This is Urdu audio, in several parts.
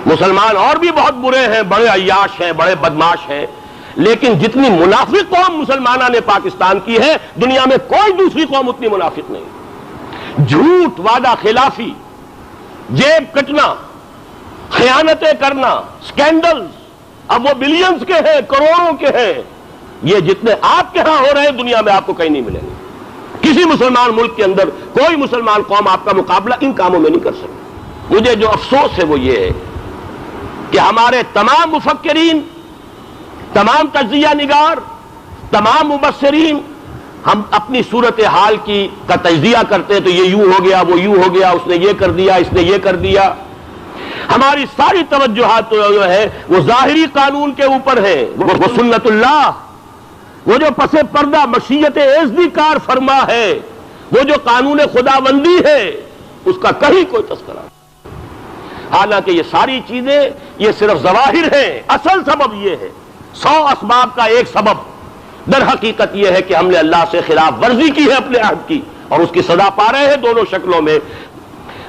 مسلمان اور بھی بہت برے ہیں، بڑے عیاش ہیں، بڑے بدماش ہیں، لیکن جتنی منافق قوم مسلمانہ نے پاکستان کی ہے دنیا میں کوئی دوسری قوم اتنی منافق نہیں۔ جھوٹ، وعدہ خلافی، جیب کٹنا، خیانتیں کرنا، سکینڈلز، اب وہ بلینز کے ہیں، کروڑوں کے ہیں، یہ جتنے آپ کے ہاں ہو رہے ہیں دنیا میں آپ کو کہیں نہیں ملیں گے۔ کسی مسلمان ملک کے اندر کوئی مسلمان قوم آپ کا مقابلہ ان کاموں میں نہیں کر سکتی۔ مجھے جو افسوس ہے وہ یہ ہے کہ ہمارے تمام مفکرین، تمام تجزیہ نگار، تمام مبصرین، ہم اپنی صورتحال کا تجزیہ کرتے ہیں تو یہ یوں ہو گیا، وہ یوں ہو گیا، اس نے یہ کر دیا، اس نے یہ کر دیا۔ ہماری ساری توجہات جو ہے وہ ظاہری قانون کے اوپر ہے، وہ سنت اللہ، وہ جو پس پردہ مشیت ایزدی کار فرما ہے، وہ جو قانون خداوندی ہے، اس کا کہیں کوئی تذکرہ نہیں۔ حالانکہ یہ ساری چیزیں یہ صرف ظواہر ہیں، اصل سبب یہ ہے، 100 اسباب کا ایک سبب در حقیقت یہ ہے کہ ہم نے اللہ سے خلاف ورزی کی ہے اپنے عہد کی، اور اس کی سزا پا رہے ہیں دونوں شکلوں میں۔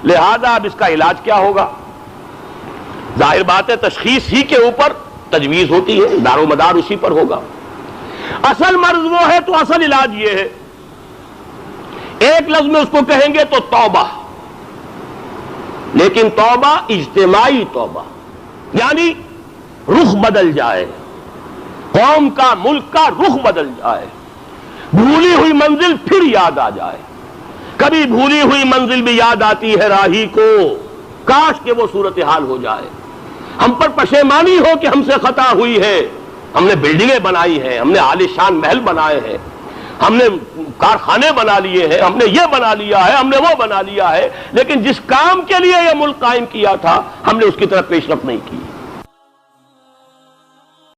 لہذا اب اس کا علاج کیا ہوگا؟ ظاہر بات ہے تشخیص ہی کے اوپر تجویز ہوتی ہے، دار و مدار اسی پر ہوگا۔ اصل مرض وہ ہے تو اصل علاج یہ ہے، ایک لفظ میں اس کو کہیں گے تو توبہ، لیکن توبہ اجتماعی توبہ، یعنی رخ بدل جائے، قوم کا، ملک کا رخ بدل جائے، بھولی ہوئی منزل پھر یاد آ جائے۔ کبھی بھولی ہوئی منزل بھی یاد آتی ہے راہی کو، کاش کہ وہ صورتحال ہو جائے، ہم پر پشیمانی ہو کہ ہم سے خطا ہوئی ہے، ہم نے بلڈنگیں بنائی ہیں، ہم نے عالیشان محل بنائے ہیں، ہم نے کارخانے بنا لیے ہیں، ہم نے یہ بنا لیا ہے، ہم نے وہ بنا لیا ہے، لیکن جس کام کے لیے یہ ملک قائم کیا تھا ہم نے اس کی طرف پیش رفت نہیں کی۔